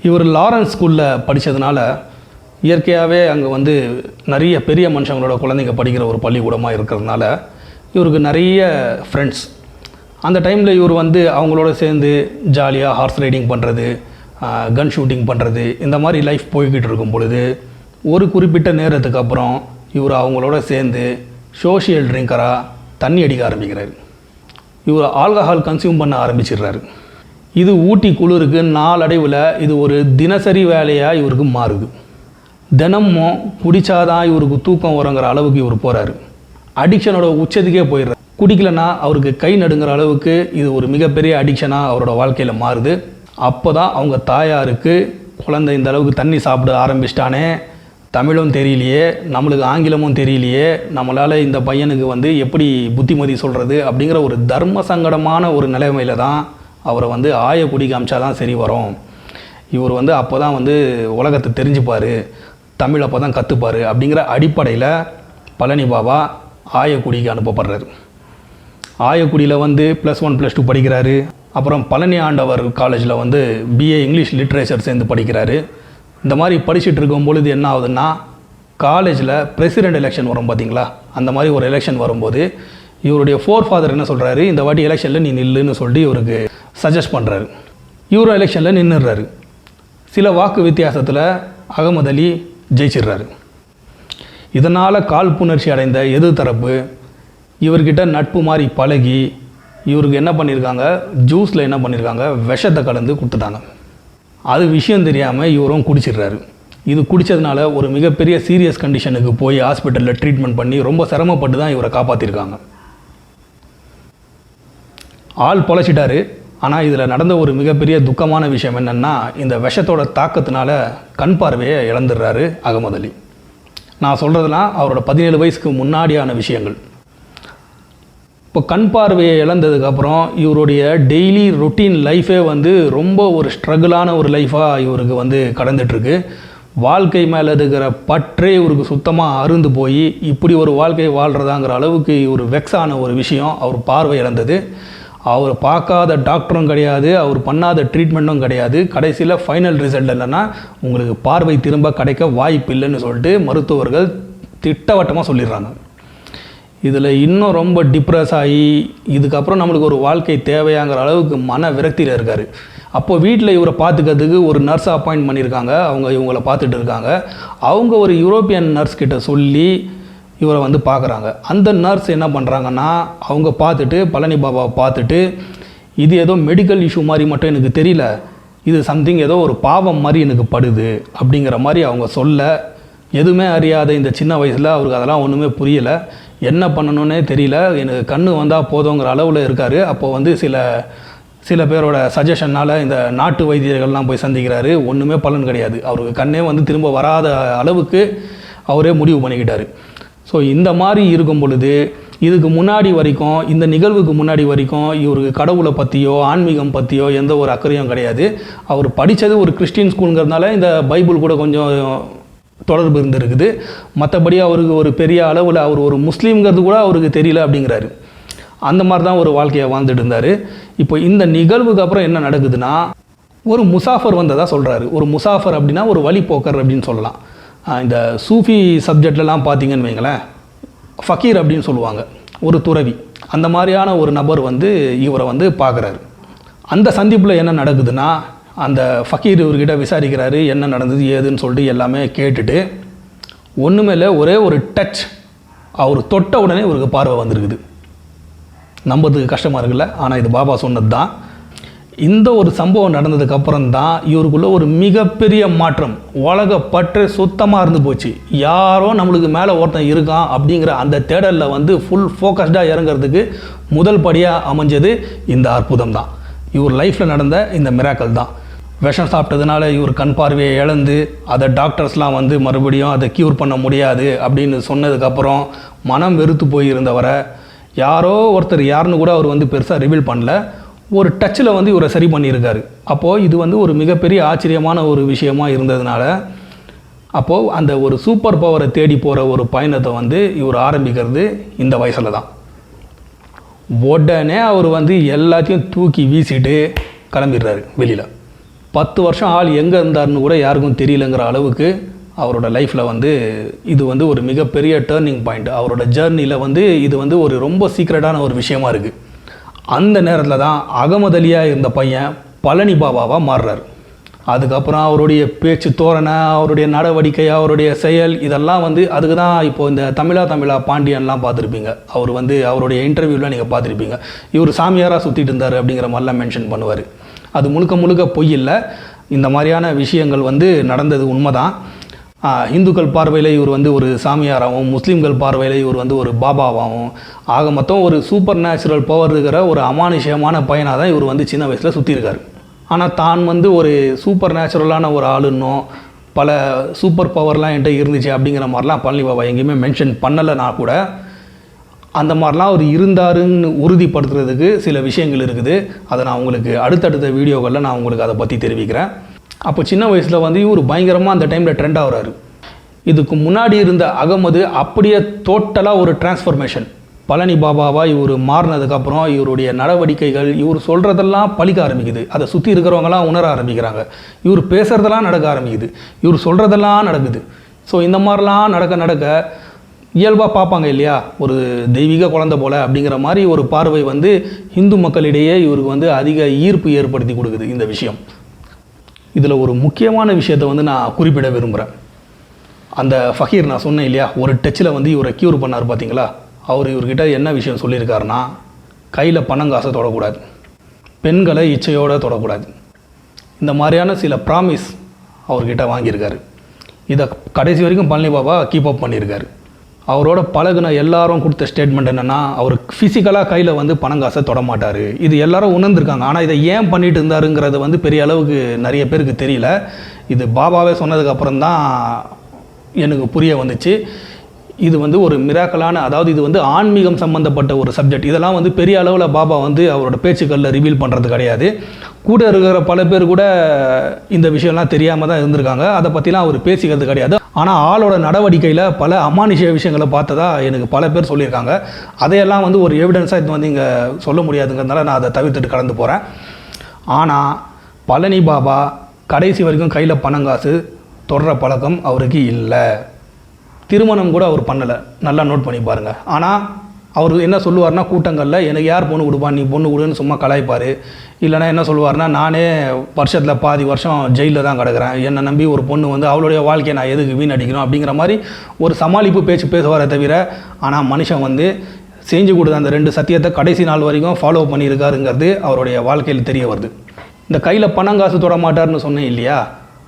இவர் லாரன்ஸ் ஸ்கூலில் படித்ததுனால இயற்கையாகவே அங்கே வந்து நிறைய பெரிய மனுஷங்களோட குழந்தைங்க படிக்கிற ஒரு பள்ளிக்கூடமாக இருக்கிறதுனால இவருக்கு நிறைய ஃப்ரெண்ட்ஸ். அந்த டைமில் இவர் வந்து அவங்களோட சேர்ந்து ஜாலியாக ஹார்ஸ் ரைடிங் பண்ணுறது, கன் ஷூட்டிங் பண்ணுறது, இந்த மாதிரி லைஃப் போய்கிட்டு இருக்கும் பொழுது ஒரு குறிப்பிட்ட நேரத்துக்கு அப்புறம் இவர் அவங்களோட சேர்ந்து சோஷியல் ட்ரிங்கராக தண்ணி அடிக்க ஆரம்பிக்கிறார். இவர் ஆல்கஹால் கன்சியூம் பண்ண ஆரம்பிச்சிடுறாரு. இது ஊட்டி குளிருக்கு நாளடைவில் இது ஒரு தினசரி வேலையாக இவருக்கு மாறுது. தினமும் குடித்தாதான் இவருக்கு தூக்கம் வரங்கிற அளவுக்கு இவர் போகிறாரு. அடிக்ஷனோட உச்சத்துக்கே போயிடுறாரு. குடிக்கலைன்னா அவருக்கு கை நடுங்கிற அளவுக்கு இது ஒரு மிகப்பெரிய அடிக்ஷனாக அவரோட வாழ்க்கையில் மாறுது. அப்போ தான் அவங்க தாயாருக்கு குழந்தை இந்த அளவுக்கு தண்ணி சாப்பிட ஆரம்பிச்சிட்டானே, தமிழும் தெரியலையே, நம்மளுக்கு ஆங்கிலமும் தெரியலையே, நம்மளால் இந்த பையனுக்கு வந்து எப்படி புத்திமதி சொல்கிறது அப்படிங்கிற ஒரு தர்ம சங்கடமான ஒரு நிலைமையில் தான் அவரை வந்து ஆய குடி காமிச்சா தான் சரி வரும். இவர் வந்து அப்போ தான் வந்து உலகத்தை தெரிஞ்சுப்பார், தமிழ் அப்போ தான் கற்றுப்பார் அப்படிங்கிற அடிப்படையில் பழனி பாபா ஆயக்குடிக்கு அனுப்பப்படுறாரு. ஆயக்குடியில் வந்து +1 +2 படிக்கிறாரு. அப்புறம் பழனி ஆண்டவர் காலேஜில் வந்து BA இங்கிலீஷ் லிட்ரேச்சர் சேர்ந்து படிக்கிறாரு. இந்த மாதிரி படிச்சுட்டு இருக்கும் பொழுது என்ன ஆகுதுன்னா, காலேஜில் பிரசிடெண்ட் எலெக்ஷன் வரும் பார்த்தீங்களா, அந்த மாதிரி ஒரு எலெக்ஷன் வரும்போது இவருடைய ஃபாதர் என்ன சொல்கிறாரு, இந்த வாட்டி எலெக்ஷனில் நீ நில்லுன்னு சொல்லிட்டு இவருக்கு சஜஸ்ட் பண்ணுறாரு. இவரும் எலெக்ஷனில் நின்றுடுறாரு. சில வாக்கு வித்தியாசத்தில் அகமது அலி ஜெயிச்சிடுறாரு. இதனால் காழ்ப்புணர்ச்சி அடைந்த எதிர்த்தரப்பு இவர்கிட்ட நட்பு மாதிரி பழகி இவருக்கு என்ன பண்ணியிருக்காங்க, ஜூஸில் என்ன பண்ணியிருக்காங்க, விஷத்தை கலந்து கொடுத்துட்டாங்க. அது விஷயம் தெரியாமல் இவரும் குடிச்சிடுறாரு. இது குடித்ததுனால ஒரு மிகப்பெரிய சீரியஸ் கண்டிஷனுக்கு போய் ஹாஸ்பிட்டலில் ட்ரீட்மெண்ட் பண்ணி ரொம்ப சிரமப்பட்டு தான் இவரை காப்பாற்றிருக்காங்க. ஆள் பொழைச்சிட்டாரு. ஆனால் இதில் நடந்த ஒரு மிகப்பெரிய துக்கமான விஷயம் என்னென்னா, இந்த விஷத்தோட தாக்கத்தினால கண் பார்வையை இழந்துடுறாரு அகமது அலி. நான் சொல்கிறதுலாம் அவரோட 17 வயசுக்கு முன்னாடியான விஷயங்கள். இப்போ கண் பார்வையை இழந்ததுக்கப்புறம் இவருடைய டெய்லி ரொட்டீன் லைஃபே வந்து ரொம்ப ஒரு ஸ்ட்ரகிளான ஒரு லைஃபாக இவருக்கு வந்து கடந்துட்டுருக்கு. வாழ்க்கை மேலே இருக்கிற பற்றே இவருக்கு சுத்தமாக அருந்து போய் இப்படி ஒரு வாழ்க்கை வாழ்கிறதாங்கிற அளவுக்கு இவர் வெக்ஸான ஒரு விஷயம் அவர் பார்வை இழந்தது. அவர் பார்க்காத டாக்டரும் கிடையாது, அவர் பண்ணாத ட்ரீட்மெண்ட்டும் கிடையாது. கடைசியில் ஃபைனல் ரிசல்ட் என்னென்னா, உங்களுக்கு பார்வை திரும்ப கிடைக்க வாய்ப்பு இல்லைன்னு சொல்லிட்டு மருத்துவர்கள் திட்டவட்டமாக சொல்லிடுறாங்க. இதில் இன்னும் ரொம்ப டிப்ரெஸ் ஆகி இதுக்கப்புறம் நம்மளுக்கு ஒரு வாழ்க்கை தேவையாங்கிற அளவுக்கு மன விரக்தியில் இருக்கார். அப்போது வீட்டில் இவரை பார்த்துக்கிறதுக்கு ஒரு நர்ஸ் அப்பாயிண்ட் பண்ணியிருக்காங்க. அவங்க இவங்களை பார்த்துட்டு இருக்காங்க. அவங்க ஒரு யூரோப்பியன் நர்ஸ் கிட்ட சொல்லி இவரை வந்து பார்க்குறாங்க. அந்த நர்ஸ் என்ன பண்ணுறாங்கன்னா, அவங்க பார்த்துட்டு பழனி பாபாவை பார்த்துட்டு, இது ஏதோ மெடிக்கல் இஷ்யூ மாதிரி மட்டும் எனக்கு தெரியல, இது சம்திங் ஏதோ ஒரு பாவம் மாதிரி எனக்கு படுது அப்படிங்கிற மாதிரி அவங்க சொல்ல, எதுவுமே அறியாத இந்த சின்ன வயசில் அவருக்கு அதெல்லாம் ஒன்றுமே புரியலை, என்ன பண்ணணுன்னே தெரியல, எனக்கு கண்ணு வந்தால் போதுங்கிற அளவில் இருக்கார். அப்போது வந்து சில பேரோட சஜஷன்னால் இந்த நாட்டு வைத்தியர்கள்லாம் போய் சந்திக்கிறாரு. ஒன்றுமே பலன் கிடையாது. அவருக்கு கண்ணே வந்து திரும்ப வராத அளவுக்கு அவரே முடிவு பண்ணிக்கிட்டார். ஸோ இந்த மாதிரி இருக்கும் பொழுது இதுக்கு முன்னாடி வரைக்கும், இந்த நிகழ்வுக்கு முன்னாடி வரைக்கும் இவருக்கு கடவுளை பற்றியோ ஆன்மீகம் பற்றியோ எந்த ஒரு அக்கறையும் கிடையாது. அவர் படித்தது ஒரு கிறிஸ்டின் ஸ்கூலுங்கிறதுனால இந்த பைபிள் கூட கொஞ்சம் தொடர்பு இருந்திருக்குது. மற்றபடி அவருக்கு ஒரு பெரிய அளவில் அவர் ஒரு முஸ்லீம்ங்கிறது கூட அவருக்கு தெரியல அப்படிங்கிறாரு. அந்த மாதிரி தான் ஒரு வாழ்க்கையை வாழ்ந்துட்டு இருந்தார். இப்போ இந்த நிகழ்வுக்கு அப்புறம் என்ன நடக்குதுன்னா, ஒரு முசாஃபர் வந்ததாக சொல்கிறாரு. ஒரு முசாஃபர் அப்படின்னா ஒரு வழிபோக்கர் அப்படின்னு சொல்லலாம். இந்த சூஃபி சப்ஜெக்ட்லலாம் பார்த்தீங்கன்னு வைங்களேன், ஃபக்கீர் அப்படின்னு சொல்லுவாங்க, ஒரு துறவி. அந்த மாதிரியான ஒரு நபர் வந்து இவரை வந்து பார்க்குறாரு. அந்த சந்திப்பில் என்ன நடக்குதுன்னா, அந்த ஃபக்கீர் இவர்கிட்ட விசாரிக்கிறாரு, என்ன நடந்தது ஏதுன்னு சொல்லிட்டு எல்லாமே கேட்டுட்டு, ஒன்றுமே இல்லை, ஒரே ஒரு டச், அவர் தொட்ட உடனே இவருக்கு பார்வை வந்திருக்குது. நம்புறதுக்கு கஷ்டமாக இருக்குல்ல, ஆனால் இது பாபா சொன்னது தான். இந்த ஒரு சம்பவம் நடந்ததுக்கப்புறம் தான் இவருக்குள்ள ஒரு மிகப்பெரிய மாற்றம், உலக பற்று சுத்தமாக இருந்து போச்சு. யாரோ நம்மளுக்கு மேலே ஒருத்தன் இருக்கான் அப்படிங்கிற அந்த தேடலில் வந்து ஃபுல் ஃபோக்கஸ்டாக இறங்கிறதுக்கு முதல் படியாக அமைஞ்சது இந்த அற்புதம் தான். இவர் லைஃப்பில் நடந்த இந்த மிராக்கல் தான். விஷம் சாப்பிட்டதுனால இவர் கண் பார்வையை இழந்து அதை டாக்டர்ஸ்லாம் வந்து மறுபடியும் அதை க்யூர் பண்ண முடியாது அப்படின்னு சொன்னதுக்கப்புறம் மனம் வெறுத்து போயிருந்தவரை யாரோ ஒருத்தர், யாருன்னு கூட அவர் வந்து பெருசாக ரிவீல் பண்ணல, ஒரு டச்சில் வந்து இவரை சரி பண்ணியிருக்காரு. அப்போது இது வந்து ஒரு மிகப்பெரிய ஆச்சரியமான ஒரு விஷயமாக இருந்ததுனால, அப்போது அந்த ஒரு சூப்பர் பவரை தேடி போகிற ஒரு பயணத்தை வந்து இவர் ஆரம்பிக்கிறது இந்த வயசில் தான். உடனே அவர் வந்து எல்லாத்தையும் தூக்கி வீசிட்டு கிளம்பிடுறாரு வெளியில். 10 வருஷம் ஆள் எங்கே இருந்தாருன்னு கூட யாருக்கும் தெரியலங்கிற அளவுக்கு அவரோட லைஃப்பில் வந்து இது வந்து ஒரு மிகப்பெரிய டேர்னிங் பாயிண்ட். அவரோட ஜேர்னியில் வந்து இது வந்து ஒரு ரொம்ப சீக்ரெட்டான ஒரு விஷயமா இருக்குது. அந்த நேரத்தில் தான் அகமது அலியாக இருந்த பையன் பழனி பாபாவாக மாறுறார். அதுக்கப்புறம் அவருடைய பேச்சு தோரணை, அவருடைய நடவடிக்கை, அவருடைய செயல், இதெல்லாம் வந்து அதுக்கு தான் இப்போது இந்த தமிழா பாண்டியன்லாம் பார்த்துருப்பீங்க. அவர் வந்து அவருடைய இன்டர்வியூவில் நீங்கள் பார்த்துருப்பீங்க. இவர் சாமியாராக சுற்றிட்டு இருந்தார் அப்படிங்கிற மாதிரிலாம் மென்ஷன் பண்ணுவார். அது முழுக்க பொய் இல்லை. இந்த மாதிரியான விஷயங்கள் வந்து நடந்தது உண்மைதான். இந்துக்கள் பார்வையில் இவர் வந்து ஒரு சாமியாராகவும், முஸ்லீம்கள் பார்வையில் இவர் வந்து ஒரு பாபாவாகவும், ஆக மொத்தம் ஒரு சூப்பர் நேச்சுரல் பவர் இருக்கிற ஒரு அமானுஷ்யமான பையனாக தான் இவர் வந்து சின்ன வயசில் சுற்றியிருக்காரு. ஆனால் தான் வந்து ஒரு சூப்பர் நேச்சுரலான ஒரு ஆளுன்னும் பல சூப்பர் பவர்லாம் என்கிட்ட இருந்துச்சு அப்படிங்கிற மாதிரிலாம் பழனி பாபா எங்கேயுமே மென்ஷன் பண்ணலைன்னா கூட அந்த மாதிரிலாம் அவர் இருந்தாருன்னு உறுதிப்படுத்துறதுக்கு சில விஷயங்கள் இருக்குது. அதை நான் உங்களுக்கு அடுத்தடுத்த வீடியோக்களில் நான் உங்களுக்கு அதை பற்றி தெரிவிக்கிறேன். அப்போ சின்ன வயசில் வந்து இவர் பயங்கரமாக அந்த டைமில் ட்ரெண்ட் ஆகிறாரு. இதுக்கு முன்னாடி இருந்த அகமது அப்படியே டோட்டலாக ஒரு டிரான்ஸ்ஃபர்மேஷன். பழனி பாபாவாக இவர் மாறினதுக்கப்புறம் இவருடைய நடவடிக்கைகள், இவர் சொல்கிறதெல்லாம் பழிக்க ஆரம்பிக்குது. அதை சுற்றி இருக்கிறவங்களாம் உணர ஆரம்பிக்கிறாங்க. இவர் பேசுகிறதெல்லாம் நடக்க ஆரம்பிக்குது, இவர் சொல்கிறதெல்லாம் நடக்குது. ஸோ இந்த மாதிரிலாம் நடக்க இயல்பாக பார்ப்பாங்க இல்லையா, ஒரு தெய்வீக குழந்தை போல் அப்படிங்கிற மாதிரி ஒரு பார்வை வந்து இந்து மக்களிடையே இவருக்கு வந்து அதிக ஈர்ப்பு ஏற்படுத்தி கொடுக்குது இந்த விஷயம். இதில் ஒரு முக்கியமான விஷயத்தை வந்து நான் குறிப்பிட விரும்புகிறேன். அந்த ஃபகீர் நான் சொன்னேன் இல்லையா, ஒரு டச்சில் வந்து இவரை க்யூர் பண்ணார் பார்த்தீங்களா. அவர் இவர்கிட்ட என்ன விஷயம் சொல்லியிருக்காருன்னா, கையில் பணங்காசை தொடக்கூடாது, பெண்களை இச்சையோடு தொடக்கூடாது, இந்த மாதிரியான சில ப்ராமிஸ் அவர்கிட்ட வாங்கியிருக்காரு. இதை கடைசி வரைக்கும் பழனி பாபா கீப் அப் பண்ணியிருக்காரு. அவரோட பழகுன எல்லாரும் கொடுத்த ஸ்டேட்மெண்ட் என்னென்னா, அவர் ஃபிசிக்கலாக கையில் வந்து பணங்காசை தொடமாட்டார். இது எல்லாரும் உணர்ந்துருக்காங்க. ஆனால் இதை ஏன் பண்ணிட்டு இருந்தாருங்கிறது வந்து பெரிய அளவுக்கு நிறைய பேருக்கு தெரியல. இது பாபாவே சொன்னதுக்கப்புறம் தான் எனக்கு புரிய வந்துச்சு. இது வந்து ஒரு மிராக்கலான, அதாவது இது வந்து ஆன்மீகம் சம்மந்தப்பட்ட ஒரு சப்ஜெக்ட். இதெல்லாம் வந்து பெரிய அளவில் பாபா வந்து அவரோட பேச்சுக்களில் ரிவீல் பண்ணுறது கிடையாது. கூட இருக்கிற பல பேர் கூட இந்த விஷயம்லாம் தெரியாமல் தான் இருந்திருக்காங்க. அதை பற்றிலாம் அவர் பேசிக்கிறது கிடையாது. ஆனால் ஆளோட நடவடிக்கையில் பல அமானுஷ்ய விஷயங்களை பார்த்ததா எனக்கு பல பேர் சொல்லியிருக்காங்க. அதையெல்லாம் வந்து ஒரு எவிடன்ஸாக இது வந்து இங்கே சொல்ல முடியாதுங்கிறதுனால நான் அதை தவிர்த்துட்டு கடந்து போகிறேன். ஆனால் பழனி பாபா கடைசி வரைக்கும் கையில் பணங்காசு தொடர பழக்கம் அவருக்கு இல்லை. திருமணம் கூட அவர் பண்ணலை, நல்லா நோட் பண்ணி பாருங்கள். ஆனால் அவர் என்ன சொல்லுவார்னா, கூட்டங்களில் எனக்கு யார் பொண்ணு கொடுப்பா, நீ பொண்ணு கொடுன்னு சும்மா கலாய்ப்பார். இல்லைனா என்ன சொல்லுவார்னா, நானே வருஷத்தில் பாதி வருஷம் ஜெயிலில் தான் கிடக்கிறேன், என்னை நம்பி ஒரு பொண்ணு வந்து அவளுடைய வாழ்க்கையை நான் எதுக்கு வீணடிக்கணும் அப்படிங்கிற மாதிரி ஒரு சமாளிப்பு பேச்சு பேசுவாரே தவிர, ஆனால் மனுஷன் வந்து செஞ்சு கொடுத்த அந்த 2 சத்தியத்தை கடைசி நாள் வரைக்கும் ஃபாலோ பண்ணியிருக்காருங்கிறது அவருடைய வாழ்க்கையில் தெரிய வருது. இந்த கையில் பணங்காசு தொட மாட்டார்னு சொன்னேன் இல்லையா,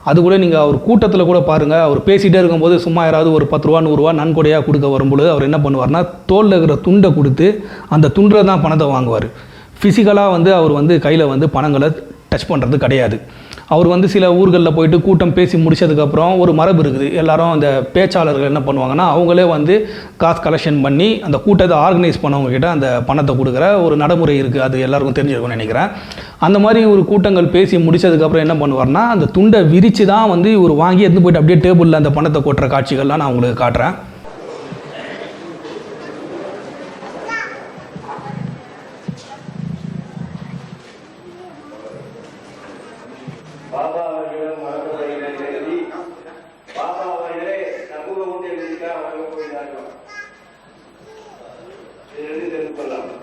அது கூட நீங்கள் அவர் கூட்டத்தில் கூட பாருங்கள். அவர் பேசிகிட்டே இருக்கும்போது சும்மா யாராவது ஒரு 10 ரூபா 100 ரூபா நன்கொடையாக கொடுக்க வரும்பொழுது அவர் என்ன பண்ணுவார்னா, தோளில் இருக்கிற துண்டை கொடுத்து அந்த துண்டில் தான் பணத்தை வாங்குவார். ஃபிசிக்கலாக வந்து அவர் வந்து கையில் வந்து பணங்களை டச் பண்ணுறது கிடையாது. அவர் வந்து சில ஊர்களில் போயிட்டு கூட்டம் பேசி முடிச்சதுக்கப்புறம் ஒரு மரபு இருக்குது. எல்லாரும் அந்த பேச்சாளர்கள் என்ன பண்ணுவாங்கன்னா, அவங்களே வந்து காசு கலெக்ஷன் பண்ணி அந்த கூட்டத்தை ஆர்கனைஸ் பண்ணவங்க கிட்ட அந்த பணத்தை கொடுக்குற ஒரு நடைமுறை இருக்குது. அது எல்லாருக்கும் தெரிஞ்சிருக்கும்னு நினைக்கிறேன். அந்த மாதிரி ஒரு கூட்டங்கள் பேசி முடிச்சதுக்கப்புறம் என்ன பண்ணுவார்னா, அந்த துண்டை விரித்து தான் வந்து இவர் வாங்கி எடுத்து போயிட்டு அப்படியே டேபிளில் அந்த பணத்தை கொட்டுற காட்சிகள்லாம் நான் உங்களுக்கு காட்டுறேன். பாபா அவர்களிடம் வழங்கப்படுகிற செய்தி, பாபா அவர்களே சமூக ஊழியர்களுக்காக வழங்கப் போகிறார்கள். இதிலிருந்து தெரிந்து கொள்ளலாம்.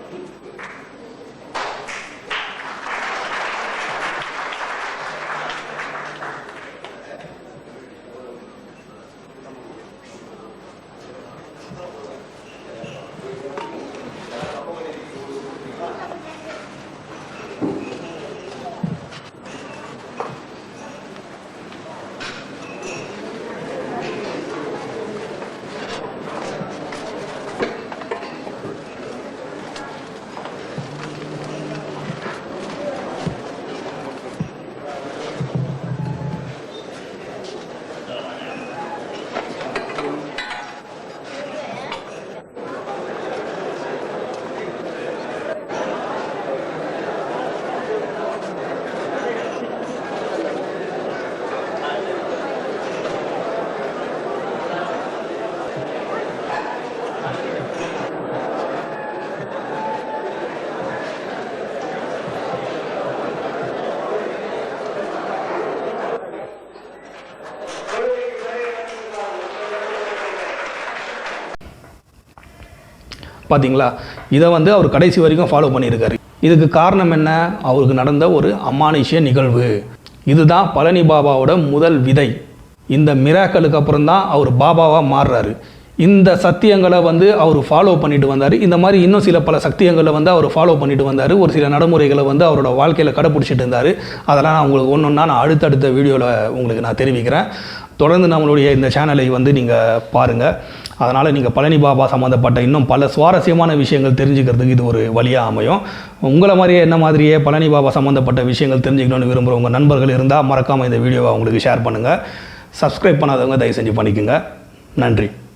பார்த்தீங்களா, இதை வந்து அவர் கடைசி வரைக்கும் ஃபாலோ பண்ணியிருக்காரு. இதுக்கு காரணம் என்ன? அவருக்கு நடந்த ஒரு அமானுஷ்ய நிகழ்வு. இதுதான் பழனி பாபாவோட முதல் விதை. இந்த மிராக்களுக்கு அப்புறம் தான் அவர் பாபாவாக மாறுறாரு. இந்த சத்தியங்களை வந்து அவர் ஃபாலோ பண்ணிட்டு வந்தார். இந்த மாதிரி இன்னும் சில பல சத்தியங்களை வந்து அவர் ஃபாலோ பண்ணிட்டு வந்தார். ஒரு சில நடைமுறைகளை வந்து அவரோட வாழ்க்கையில் கடைப்பிடிச்சிட்டு இருந்தார். அதெல்லாம் நான் உங்களுக்கு ஒன்றா நான் அடுத்தடுத்த வீடியோவில் உங்களுக்கு நான் தெரிவிக்கிறேன். தொடர்ந்து நம்மளுடைய இந்த சேனலை வந்து நீங்கள் பாருங்கள். அதனால் நீங்கள் பழனி பாபா சம்மந்தப்பட்ட இன்னும் பல சுவாரஸ்யமான விஷயங்கள் தெரிஞ்சுக்கிறதுக்கு இது ஒரு வழியாக அமையும். உங்களை மாதிரியே என்ன மாதிரியே பழனி பாபா சம்மந்தப்பட்ட விஷயங்கள் தெரிஞ்சுக்கணும்னு விரும்புகிற உங்கள் நண்பர்கள் இருந்தால் மறக்காமல் இந்த வீடியோவை அவங்களுக்கு ஷேர் பண்ணுங்கள். சப்ஸ்கிரைப் பண்ணாதவங்க தயவு செஞ்சு பண்ணிக்கோங்க. நன்றி.